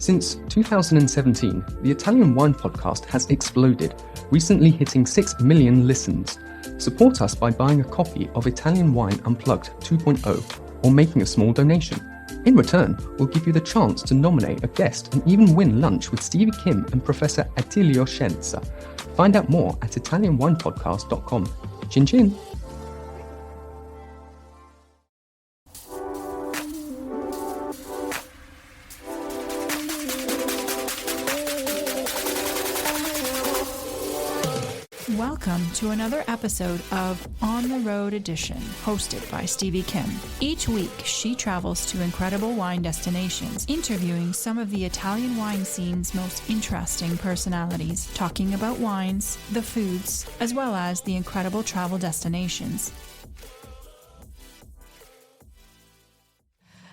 Since 2017, the Italian Wine Podcast has exploded, recently hitting 6 million listens. Support us by buying a copy of Italian Wine Unplugged 2.0 or making a small donation. In return, we'll give you the chance to nominate a guest and even win lunch with Stevie Kim and Professor Attilio Scienza. Find out more at italianwinepodcast.com. Chin chin! Welcome to another episode of On the Road Edition, hosted by Stevie Kim. Each week, she travels to incredible wine destinations, interviewing some of the Italian wine scene's most interesting personalities, talking about wines, the foods, as well as the incredible travel destinations.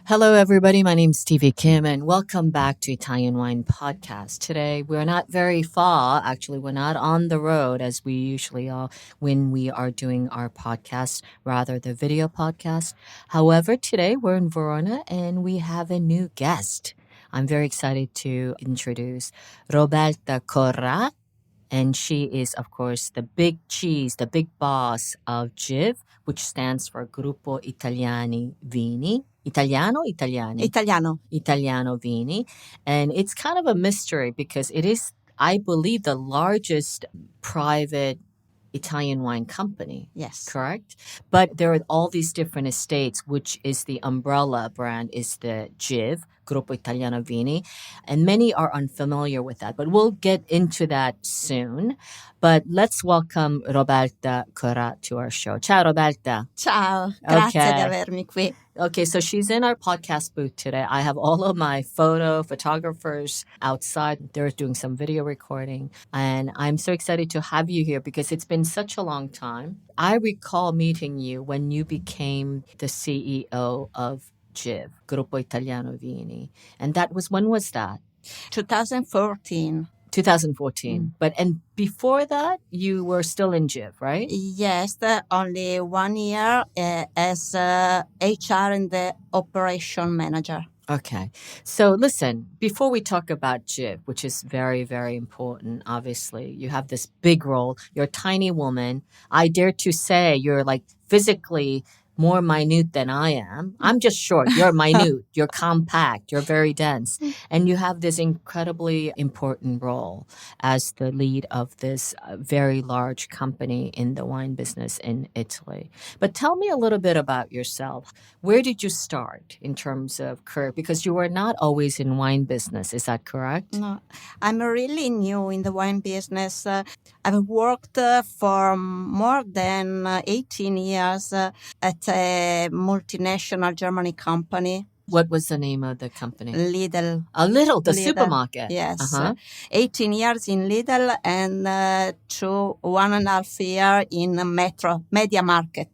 Hello, everybody. My name's Stevie Kim, and welcome back to Italian Wine Podcast. Today, we're not very far. Actually, we're not on the road as we usually are when we are doing our podcast, rather the video podcast. However, today we're in Verona, and we have a new guest. I'm very excited to introduce Roberta Corrà, and she is, of course, the big cheese, the big boss of GIV, which stands for Gruppo Italiano Vini. Italiano Vini. And it's kind of a mystery because it is, I believe, the largest private Italian wine company. Yes. Correct? But there are all these different estates, which is the umbrella brand is the GIV, Gruppo Italiano Vini. And many are unfamiliar with that, but we'll get into that soon. But let's welcome Roberta Corrà to our show. Ciao, Roberta. Ciao. Grazie di avermi qui. Okay, so she's in our podcast booth today. I have all of my photographers outside. They're doing some video recording. And I'm so excited to have you here because it's been such a long time. I recall meeting you when you became the CEO of GIV, Gruppo Italiano Vini. And when was that? 2014. 2014. And before that, you were still in GIV, right? Yes, only 1 year as HR and the operation manager. Okay. So listen, before we talk about GIV, which is very, very important, obviously, you have this big role. You're a tiny woman. I dare to say you're like physically more minute than I am. I'm just short. You're minute. You're compact. You're very dense. And you have this incredibly important role as the lead of this very large company in the wine business in Italy. But tell me a little bit about yourself. Where did you start in terms of career? Because you were not always in wine business. Is that correct? No, I'm really new in the wine business. I've worked for more than 18 years at a multinational German company. What was the name of the company? Lidl. The Lidl. supermarket. Yes. Uh-huh. 18 years in Lidl and 1.5 years in Metro, Media Market.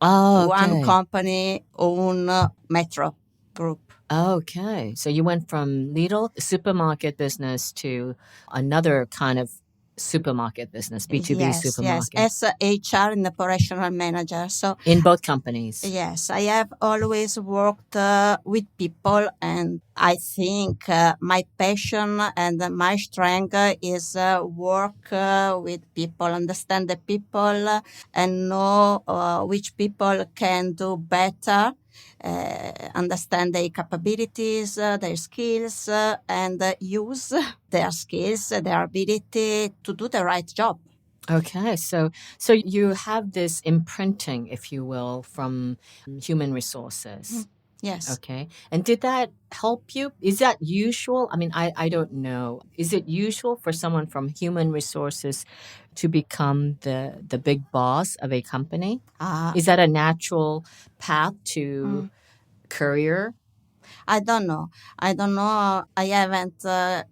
Oh, okay. One company own Metro Group. Okay. So you went from Lidl, supermarket business, to another kind of supermarket business, B2B supermarket. Yes, as HR and operational manager. So in both companies. Yes, I have always worked with people, and I think my passion and my strength is work with people, understand the people, and know which people can do better. Understand their capabilities, their skills, and use their skills, their ability to do the right job. Okay, so you have this imprinting, if you will, from human resources. Yes. Okay, and did that help you? Is that usual? I mean, I don't know. Is it usual for someone from human resources to become the big boss of a company? Is that a natural path to career? I don't know. I haven't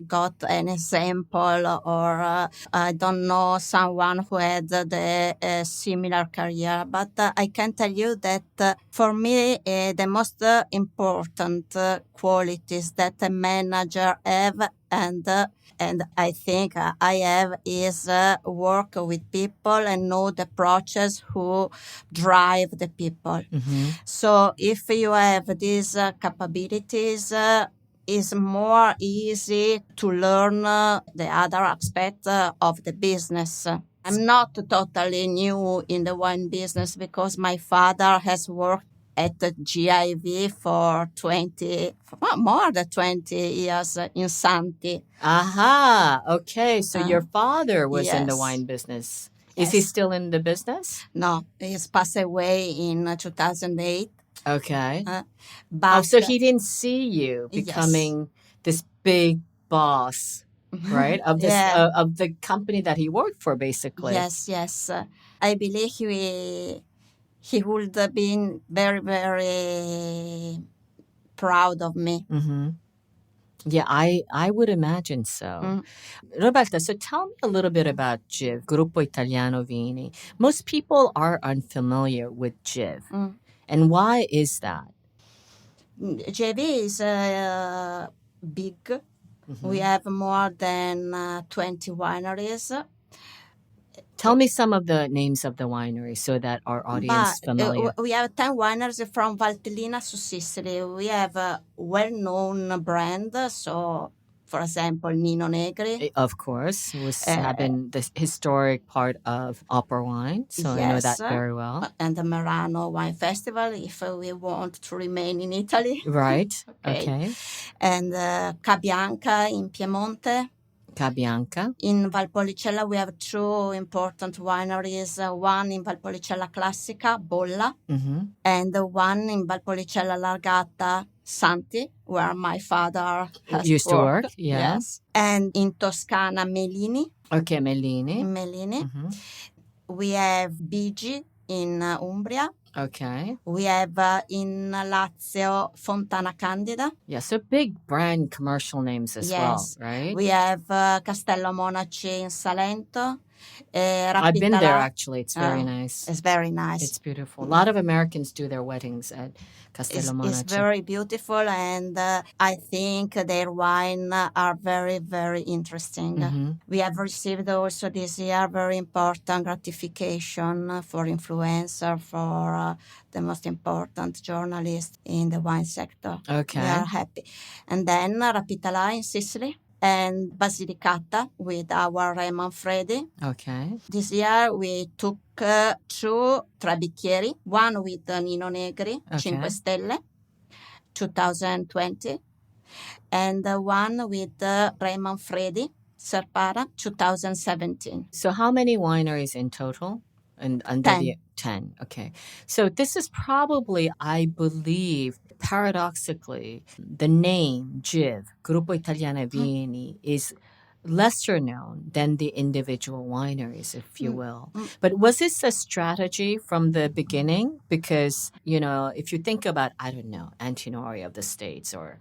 got an example, or I don't know someone who had the similar career. But I can tell you that for me, the most important qualities that a manager have and I think I have is work with people and know the process who drive the people. Mm-hmm. So if you have these capabilities, it's more easy to learn the other aspect of the business. I'm not totally new in the wine business because my father has worked at the GIV for more than 20 years in Santi. Aha. Okay. So your father was in the yes. wine business. Is he Yes. still in the business? No, he's passed away in 2008. Okay. But so he didn't see you yes. becoming this big boss, right? Of this Yeah. of the company that he worked for, basically. Yes. I believe he would have been very, very proud of me. Mm-hmm. Yeah, I would imagine so. Roberta, so tell me a little bit about GIV, Gruppo Italiano Vini. Most people are unfamiliar with GIV. And why is that? GIV is big. We have more than 20 wineries. Tell me some of the names of the wineries so that our audience is familiar. We have 10 wineries from Valtellina to Sicily. We have a well-known brand, so for example, Nino Negri. Of course, was having the historic part of opera wine, so yes, I know that very well. And the Merano Wine Festival, if we want to remain in Italy. Right, okay. And Cabianca in Piemonte. Cabianca. In Valpolicella, we have two important wineries, one in Valpolicella Classica, Bolla, and one in Valpolicella Largata, Santi, where my father used to work. Yeah. Yes. And in Toscana, Melini. Okay, Melini. We have Bigi in Umbria. Okay. We have in Lazio Fontana Candida. Yeah, so big brand commercial names as well, right? We have Castello Monaci in Salento. I've been there, actually. It's very nice. It's very nice. It's beautiful. A lot of Americans do their weddings at Castello Monaci. It's very beautiful, and I think their wine are very, very interesting. We have received also this year very important gratification for influencer, for the most important journalist in the wine sector. Okay. We are happy. And then Rapitalà in Sicily. And Basilicata with our Raymond Freddy. Okay. This year we took two Trebicchieri, one with Nino Negri, Cinque Stelle, 2020, and one with Raymond Freddy, Serpara, 2017. So how many wineries in total? And under 10. 10. Okay. So this is probably, I believe, paradoxically, the name GIV, Gruppo Italiano Vini, is lesser known than the individual wineries, if you will. But was this a strategy from the beginning? Because, if you think about, I don't know, Antinori of the States or,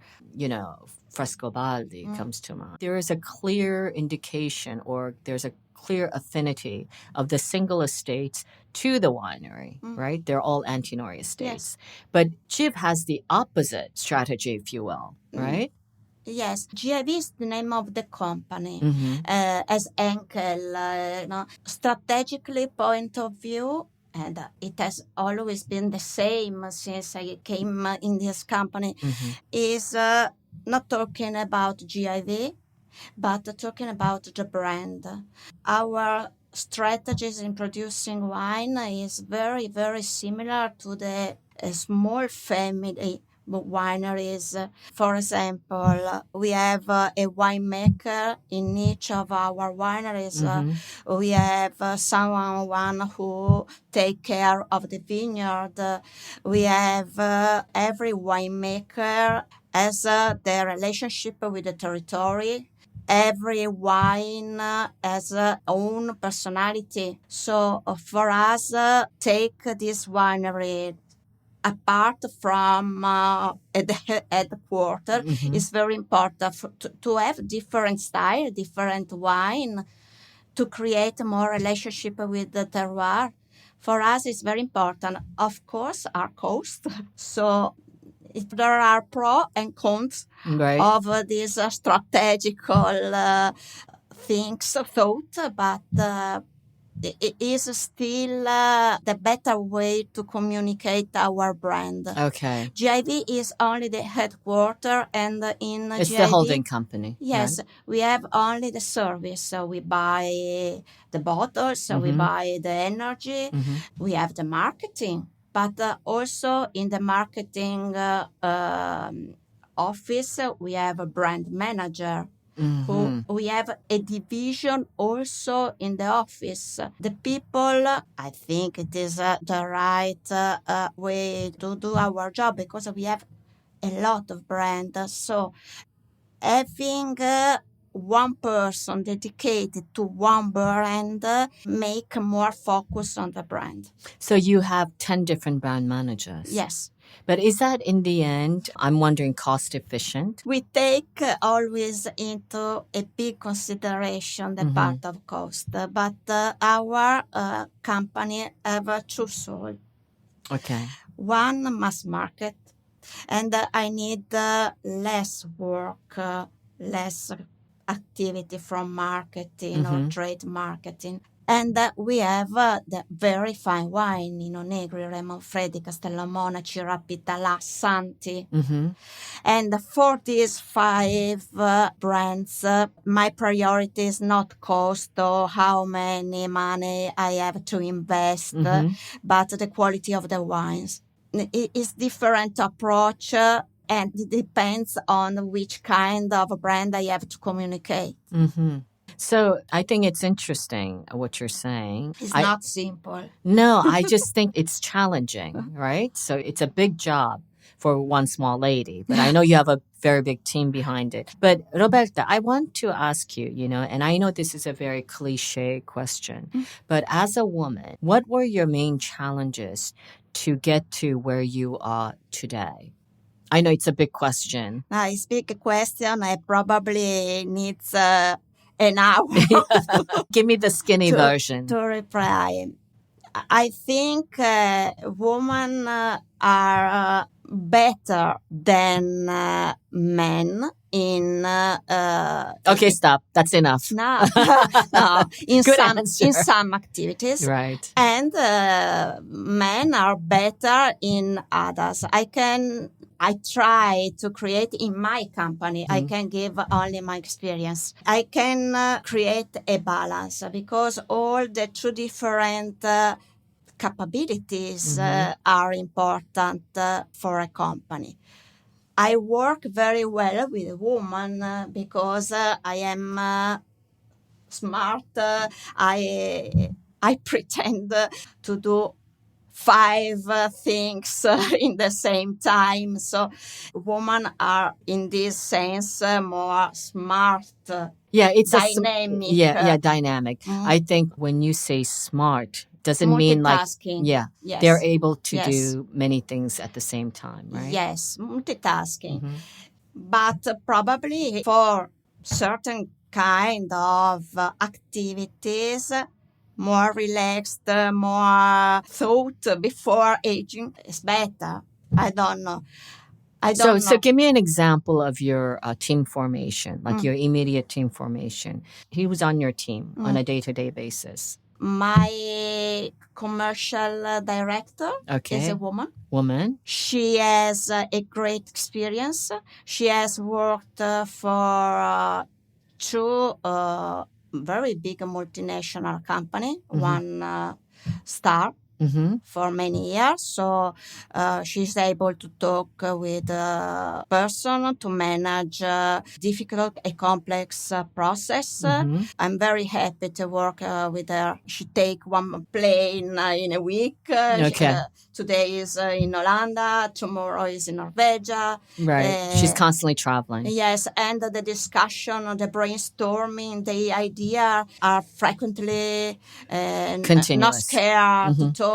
Frescobaldi comes to mind. There is a clear indication, or there's a clear affinity of the single estates to the winery, right? They're all Antinori estates. Yes. But GIV has the opposite strategy, if you will, right? Yes, GIV is the name of the company. As Enkel, strategically point of view, and it has always been the same since I came in this company, is not talking about GIV, but talking about the brand. Our strategies in producing wine is very, very similar to the small family wineries. For example, we have a winemaker in each of our wineries. We have someone who take care of the vineyard. We have every winemaker has their relationship with the territory. Every wine has its own personality. So for us, take this winery apart from the headquarters, it's very important to have different style, different wine, to create more relationship with the terroir. For us, it's very important. Of course, our cost. So there are pros and cons of these strategical things thought, but it is still the better way to communicate our brand. Okay. GIV is only the headquarter, and in It's GIV, the holding company. yes, right? we have only the service. So we buy the bottles, so we buy the energy, we have the marketing, but also in the marketing office, we have a brand manager. Who we have a division also in the office. The people, I think it is the right way to do our job, because we have a lot of brands. So having one person dedicated to one brand make more focus on the brand. So you have 10 different brand managers. Yes. But is that in the end, I'm wondering, cost efficient? We take always into a big consideration the part of cost, but our company have two souls. Okay. One, mass market, and I need less work, less activity from marketing or trade marketing. And we have the very fine wine, Negri, Remo Freddi, Castello Monaci, Rapitalà, Santi. And for these 5 brands, my priority is not cost or how many money I have to invest, but the quality of the wines. It is different approach, and it depends on which kind of brand I have to communicate. So I think it's interesting what you're saying. It's not simple. No, I just think it's challenging, right? So it's a big job for one small lady, but I know you have a very big team behind it. But Roberta, I want to ask you, and I know this is a very cliche question, but as a woman, what were your main challenges to get to where you are today? I know it's a big question. It's a big question. I probably needs an hour. Give me the skinny version. To reply. I think women are better than men in okay, stop. That's enough. No, in some activities, right? And men are better in others. I try to create in my company. I can give only my experience. I can create a balance, because all the two different capabilities are important for a company. I work very well with a woman because I am smart. I pretend to do 5 things in the same time. So women are in this sense more smart. Yeah, it's dynamic. Dynamic. I think when you say smart, doesn't mean like yes. They're able to do many things at the same time, right? Yes, multitasking. But probably for certain kind of activities, more relaxed, more thought before aging is better. I don't know. So give me an example of your team formation, like your immediate team formation. Who's on your team on a day-to-day basis? My commercial director is a woman. She has a great experience. She has worked for 2 very big multinational company, one star. For many years, so she's able to talk with a person to manage difficult and complex process. I'm very happy to work with her. She take 1 plane in a week. Today is in Holanda, tomorrow is in Norvegia. Right, she's constantly traveling. Yes, and the discussion, the brainstorming, the idea are frequently continuous. Not scared to talk.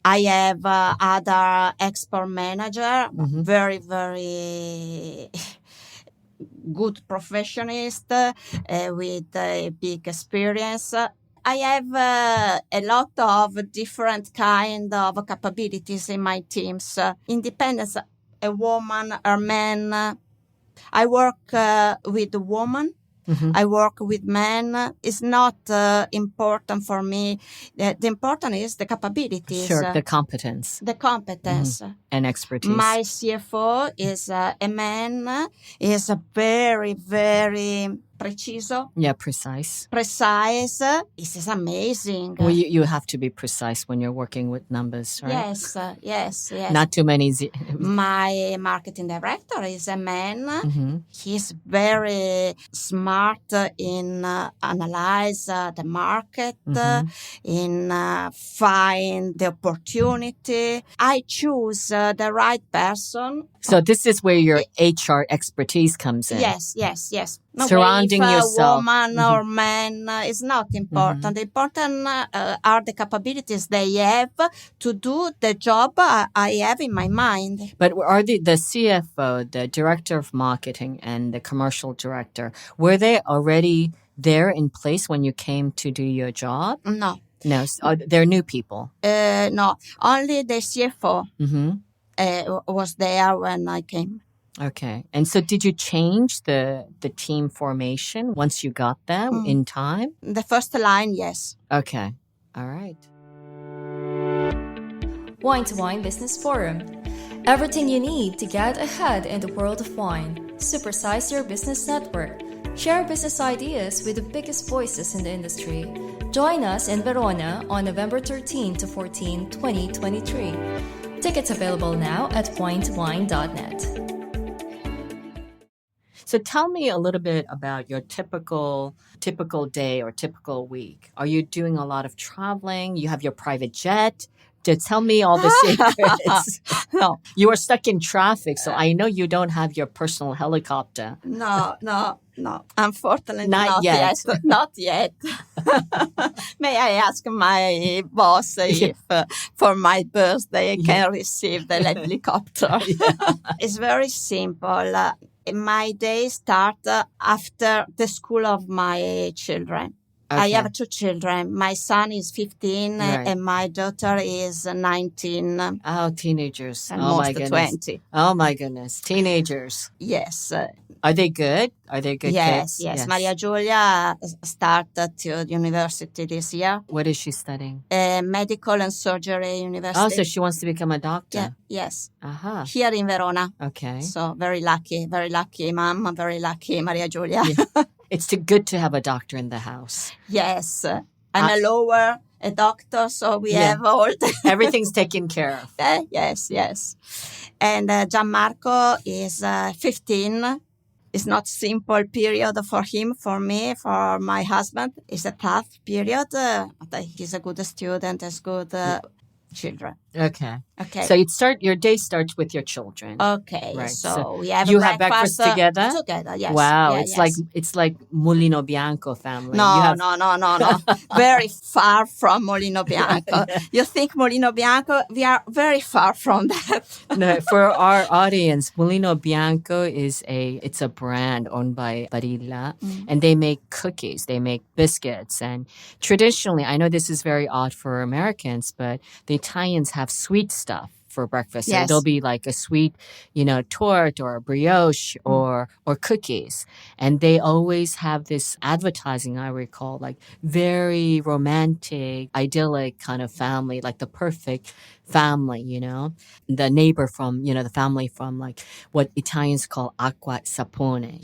I have other export manager, very, very good professionist with a big experience. I have a lot of different kind of capabilities in my teams. Independence, a woman, a man. I work with a woman I work with men. It's not important for me. The important is the capabilities. Sure, the competence. The competence. And expertise. My CFO is a man. Is a very, very preciso. Yeah, precise. Precise. This is amazing. Well, you have to be precise when you're working with numbers, right? Yes. Not too many. My marketing director is a man. He's very smart in analyze the market, in find the opportunity. I choose the right person. So this is where your HR expertise comes in. Yes. No, surrounding if yourself. Woman or man is not important. Important are the capabilities they have to do the job I have in my mind. But are the CFO, the director of marketing, and the commercial director, were they already there in place when you came to do your job? No. They're new people. No, only the CFO was there when I came. Okay. And so did you change the team formation once you got them in time? The first line, yes. Okay. All right. Wine to Wine Business Forum. Everything you need to get ahead in the world of wine. Supersize your business network. Share business ideas with the biggest voices in the industry. Join us in Verona on November 13 to 14, 2023. Tickets available now at winetowine.net. So tell me a little bit about your typical day or typical week. Are you doing a lot of traveling? You have your private jet? Tell me all the secrets. No. You are stuck in traffic, so I know you don't have your personal helicopter. No. Unfortunately, Not yet. Not yet. May I ask my boss if for my birthday I can receive the helicopter? It's very simple. My day starts after the school of my children. Okay. I have 2 children. My son is 15 and my daughter is 19. Oh, teenagers. Almost my goodness. 20. Oh, my goodness. Teenagers. Yes. Are they good? Are they good kids? Yes. Maria Giulia started to university this year. What is she studying? Medical and surgery university. Oh, so she wants to become a doctor? Yeah, yes. Uh-huh. Here in Verona. Okay. So very lucky, mom, very lucky, Maria Giulia. Yeah. It's good to have a doctor in the house. Yes. I'm a lawyer, a doctor, so we have all Everything's taken care of. Yes. And Gianmarco is 15. It's not simple period for him, for me, for my husband. It's a tough period, but he's a good student, has good children. Okay. Okay. So your day starts with your children. Okay. Right. So we have have breakfast together? Together, yes. Wow. Yeah, it's like Mulino Bianco family. No. Very far from Molino Bianco. You think Molino Bianco? We are very far from that. No, for our audience, Mulino Bianco it's a brand owned by Barilla, and they make cookies, they make biscuits, and traditionally, I know this is very odd for Americans, but the Italians have sweet stuff for breakfast. Yes. So it'll be like a sweet, torte or a brioche or cookies. And they always have this advertising, I recall, like very romantic, idyllic kind of family, like the perfect family, the neighbor from, the family from like what Italians call acqua sapone,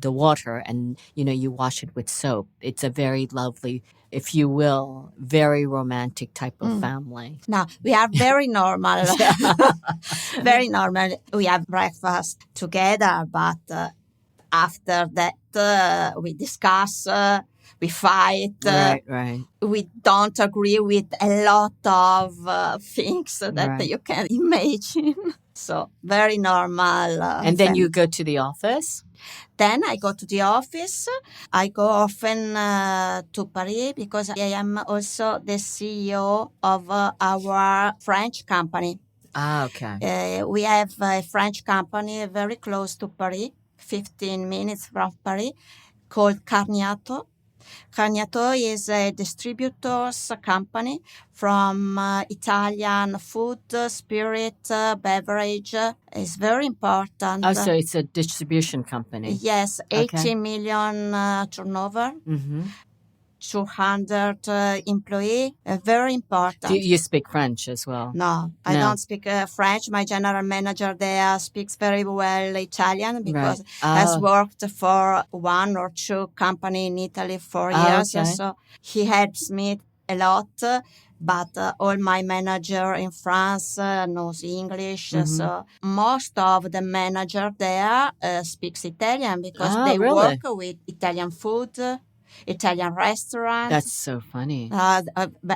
the water, and, you wash it with soap. It's a very lovely, if you will, very romantic type of family. No, we are very normal. Very normal. We have breakfast together, but after that, we discuss, we fight. Right. We don't agree with a lot of things that you can imagine. So very normal. And then you go to the office? Then I go to the office. I go often to Paris because I am also the CEO of our French company. Ah, okay. We have a French company very close to Paris, 15 minutes from Paris, called Carniato. Carniato is a distributor's company from Italian food, spirit, beverage. It's very important. Oh, so it's a distribution company. Yes, 80 Okay. million turnover, Mm-hmm. 200 employee. Very important. Do you speak French as well? No, I No. don't speak French. My general manager there speaks very well Italian because Right. has worked for one or two company in Italy for years. Okay. So he helps me a lot. But all my manager in France knows English. So most of the manager there speaks Italian because they really? work with Italian food, Italian restaurants. That's so funny.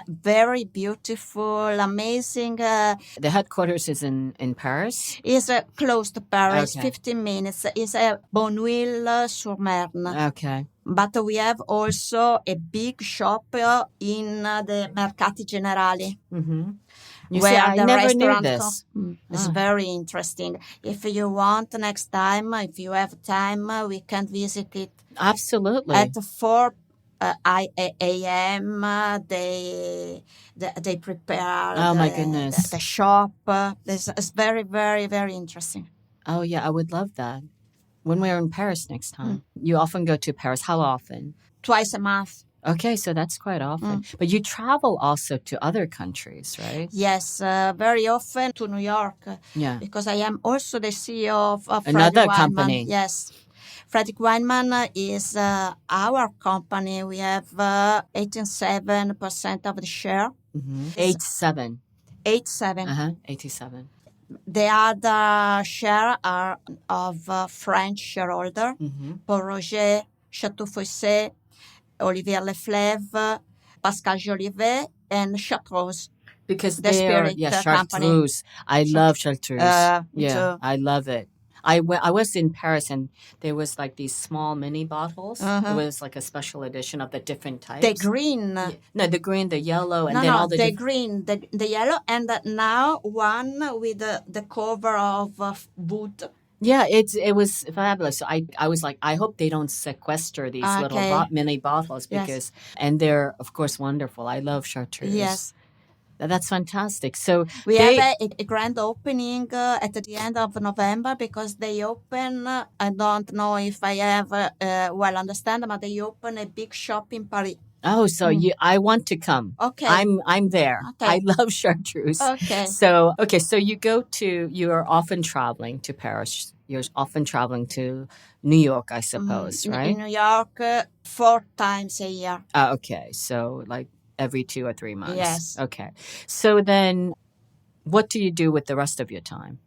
Very beautiful, amazing. The headquarters is in Paris? Is close to Paris, Okay. 15 minutes. Is Bonneuil-sur-Marne. Okay. But we have also a big shop in the Mercati Generali. Mm-hmm. You where see, I the never knew restaurant this. It's very interesting. If you want next time, if you have time, we can visit it. Absolutely. At 4 a.m. They prepare. Oh, my goodness. The shop. It's very, very, very interesting. Oh, yeah, I would love that. When we're in Paris next time. You often go to Paris. How often? Twice a month. Okay, so that's quite often. But you travel also to other countries, right? Yes, very often to New York. Yeah. Because I am also the CEO of Another Frederick Wildman. company. Yes. Frederick Wildman is our company. We have 87% of the share. 87. 87. 87. The other share are of French shareholder, Paul Roger, Chateau Fossé, Olivier Leflèvre, Pascal Jolivet, and Chartreuse. Because The they are, spirit company. Chartreuse. I love Chartreuse. Me Yeah, too. I love it. I was in Paris and there was like these small mini bottles. It was like a special edition of the different types. The green. No, the green, the yellow, and No, then no, all the the green, the yellow, and now one with the cover of wood. Yeah, it was fabulous. So I was like, I hope they don't sequester these little Okay. mini bottles because, and they're of course wonderful. I love Chartreuse. Yes. That's fantastic. So We have a grand opening at the end of November because they open, I don't know if I have well understand, but they open a big shop in Paris. Oh, so I want to come. Okay. I'm there. Okay. I love Chartreuse. Okay. So you are often traveling to Paris. You're often traveling to New York, I suppose, right? In New York 4 times a year. Okay. So like every 2 or 3 months. Yes. Okay. So then what do you do with the rest of your time?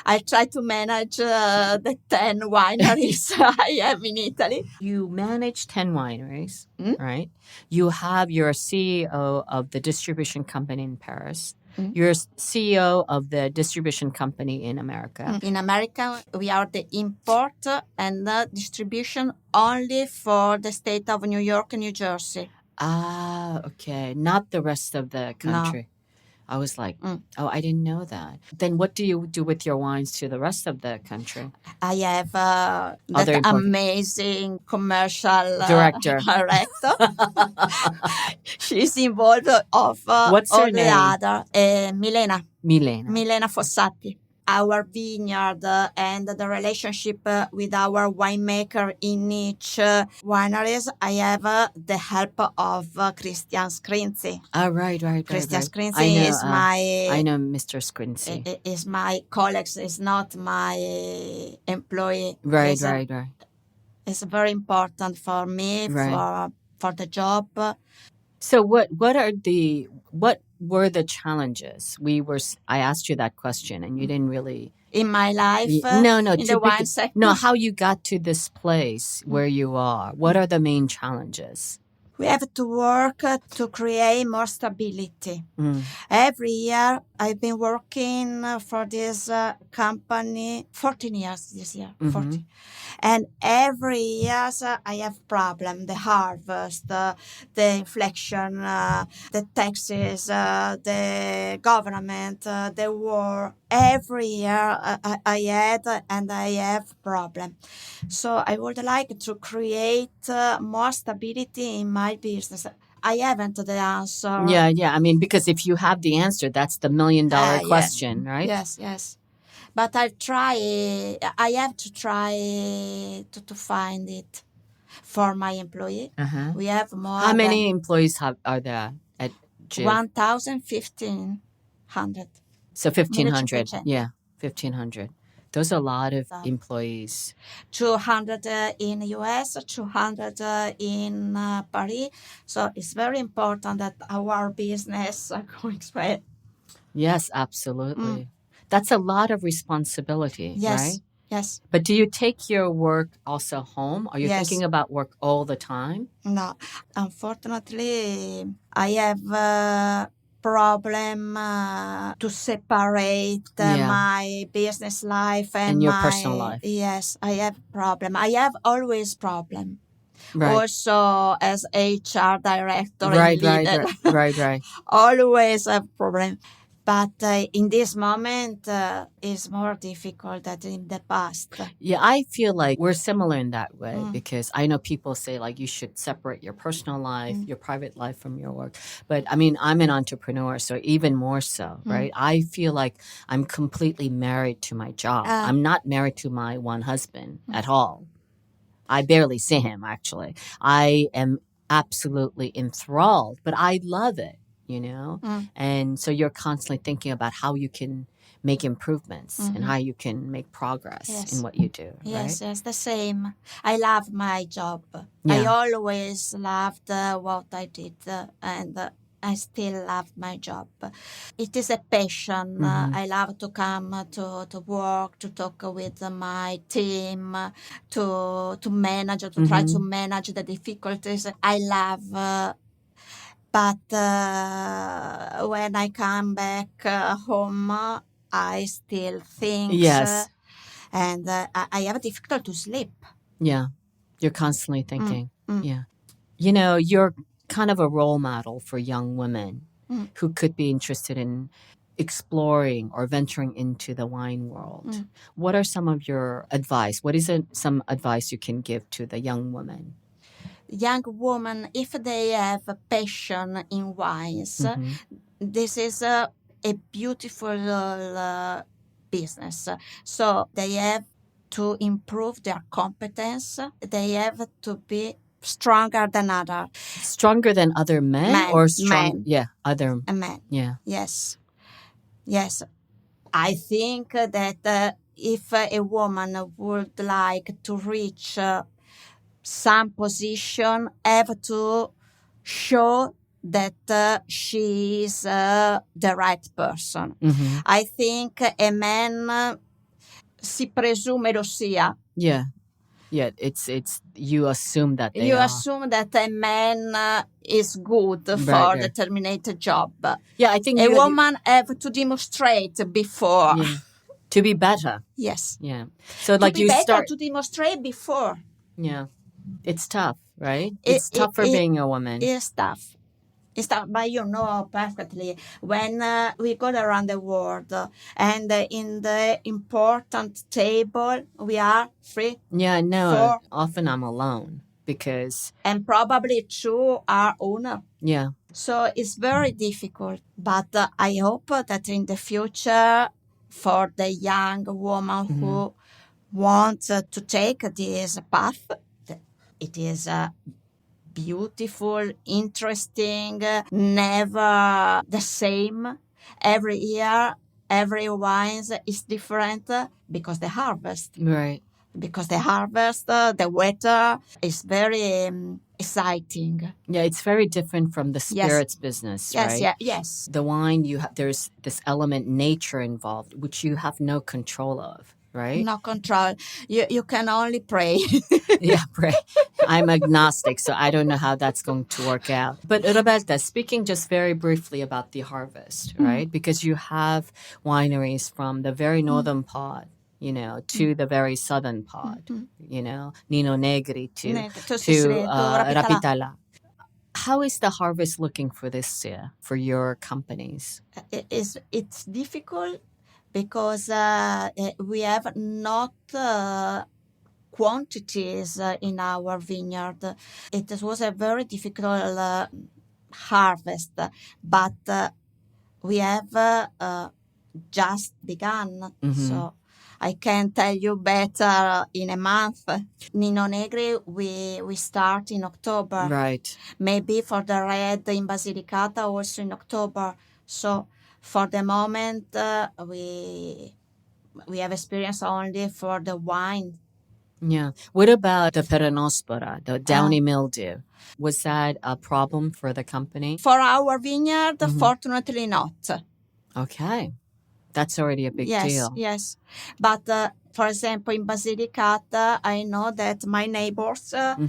I try to manage the 10 wineries I have in Italy. You manage 10 wineries, right? You have your CEO of the distribution company in Paris. You're CEO of the distribution company in America. In America, we are the import and distribution only for the state of New York and New Jersey. Ah, okay. Not the rest of the country. I was like, oh, I didn't know that. Then what do you do with your wines to the rest of the country? I have Other that important- amazing commercial Director. She's involved of What's all her the name? other. Milena Milena. Fossati. Our vineyard and the relationship with our winemaker in each wineries, I have the help of Christian Scrinzi. Ah, right. Christian right. Scrinzi I know, is my... I know Mr. Scrinzi. Is my colleague, is not my employee. Right. It's very important for me, Right. for the job. So what were the challenges? I asked you that question and you didn't really... In my life, No, in the wine sector. No, how you got to this place where you are. What are the main challenges? We have to work to create more stability. Every year, I've been working for this company 14 years this year, 14. And every year I have problem. The harvest, the inflation, the taxes, the government, the war. Every year I had and I have problem. So I would like to create more stability in my business. I haven't the answer. Yeah. I mean, because if you have the answer, that's the $1 million question, right? Yes. But I have to try to find it for my employee. We have more. How many employees are there at GIV? 1,500. So 1,500. Yeah, 1,500. Those are a lot of employees. 200 in US, 200 in Paris. So it's very important that our business going well. Yes, absolutely. That's a lot of responsibility, right? Yes. But do you take your work also home? Are you thinking about work all the time? No. Unfortunately, I have problem to separate my business life and your my personal life. Yes, I have problem. I have always problem. Right. Also as HR director Right. always have problem. But in this moment, it's more difficult than in the past. Yeah, I feel like we're similar in that way because I know people say like you should separate your personal life, your private life from your work. But I mean, I'm an entrepreneur, so even more so, right? I feel like I'm completely married to my job. I'm not married to my one husband at all. I barely see him, actually. I am absolutely enthralled, but I love it. And so you're constantly thinking about how you can make improvements and how you can make progress in what you do, right? Yes, the same. I love my job. Yeah. I always loved what I did, and I still love my job. It is a passion. I love to come to work, to talk with my team, to manage, to try to manage the difficulties. I love. But when I come back home, I still think. Yes. And I have difficult to sleep. Yeah. You're constantly thinking. Yeah. You're kind of a role model for young women who could be interested in exploring or venturing into the wine world. What are some of your advice? What is some advice you can give to the young women? Young women, if they have a passion in wines, this is a beautiful business. So they have to improve their competence. They have to be stronger than others. Stronger than other men? Or strong? Men. Yeah, other men. Yeah. Yes. I think that if a woman would like to reach some position, have to show that she is the right person. I think a man si presume lo sia. Yeah, it's you assume that they you are. assume that a man is good for Right. determined job. Yeah, I think a woman have to demonstrate before. Yeah. To be better. Yes. Yeah. So like to be you better, start to demonstrate before. Yeah. It's tough, right? It's tough for being a woman. It's tough. But you know perfectly when we go around the world and in the important table we are three. Yeah, no. Four. Often I'm alone because. And probably two are owner. Yeah. So it's very difficult. But I hope that in the future, for the young woman who wants to take this path, it is beautiful, interesting, never the same. Every year, every wine is different because the harvest. Right. Because the harvest, the weather is very exciting. Yeah, it's very different from the spirits business, right? Yes. The wine, there's this element nature involved, which you have no control of. Right? No control. You can only pray. Yeah, pray. I'm agnostic, so I don't know how that's going to work out. But Roberta, speaking just very briefly about the harvest, right? Because you have wineries from the very northern part, to the very southern part, Nino Negri to Sicily, to Rapitalà. Rapitalà. How is the harvest looking for this year for your companies? It's difficult because we have not quantities in our vineyard. It was a very difficult harvest, but we have just begun. So I can tell you better in a month. Nino Negri, we start in October. Right. Maybe for the red in Basilicata also in October. So for the moment, we have experience only for the wine. Yeah. What about the peronospora, the downy mildew? Was that a problem for the company? For our vineyard, fortunately not. Okay. That's already a big deal. Yes. But for example, in Basilicata, I know that my neighbors have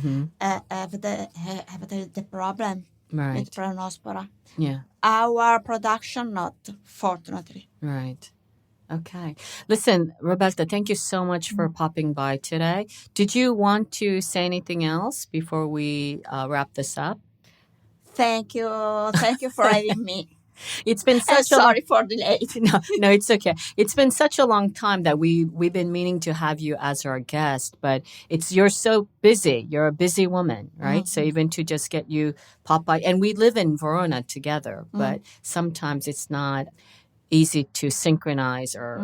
the problem with peronospora. Yeah. Our production not, fortunately. Right. Okay. Listen, Roberta, thank you so much for popping by today. Did you want to say anything else before we wrap this up? Thank you. Thank you for having me. It's been such sorry for the late. No, it's okay. It's been such a long time that we've been meaning to have you as our guest, but you're so busy. You're a busy woman, right? So even to just get you pop by, and we live in Verona together, but sometimes it's not easy to synchronize our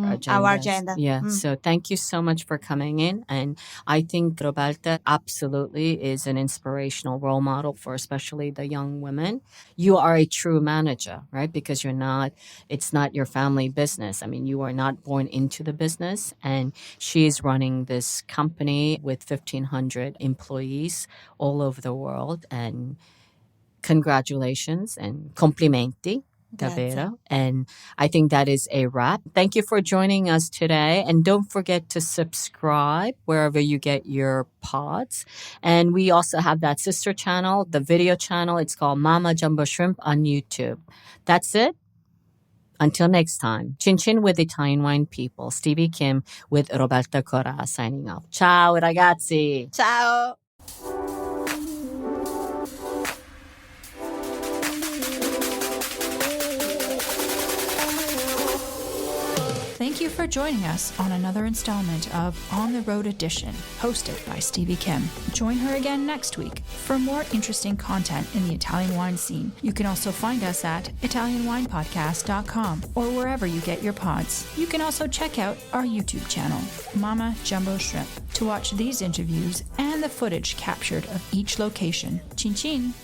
agenda. Yeah. So thank you so much for coming in. And I think Roberta absolutely is an inspirational role model for especially the young women. You are a true manager, right? Because it's not your family business. I mean, you are not born into the business. And she is running this company with 1,500 employees all over the world. And congratulations and complimenti. Davvero. And I think that is a wrap. Thank you for joining us today. And don't forget to subscribe wherever you get your pods. And we also have that sister channel, the video channel. It's called Mama Jumbo Shrimp on YouTube. That's it. Until next time. Chin Chin with Italian Wine People. Stevie Kim with Roberta Corrà signing off. Ciao, ragazzi. Ciao. Thank you for joining us on another installment of On the Road Edition, hosted by Stevie Kim. Join her again next week for more interesting content in the Italian wine scene. You can also find us at ItalianWinePodcast.com or wherever you get your pods. You can also check out our YouTube channel, Mama Jumbo Shrimp, to watch these interviews and the footage captured of each location. Chin chin!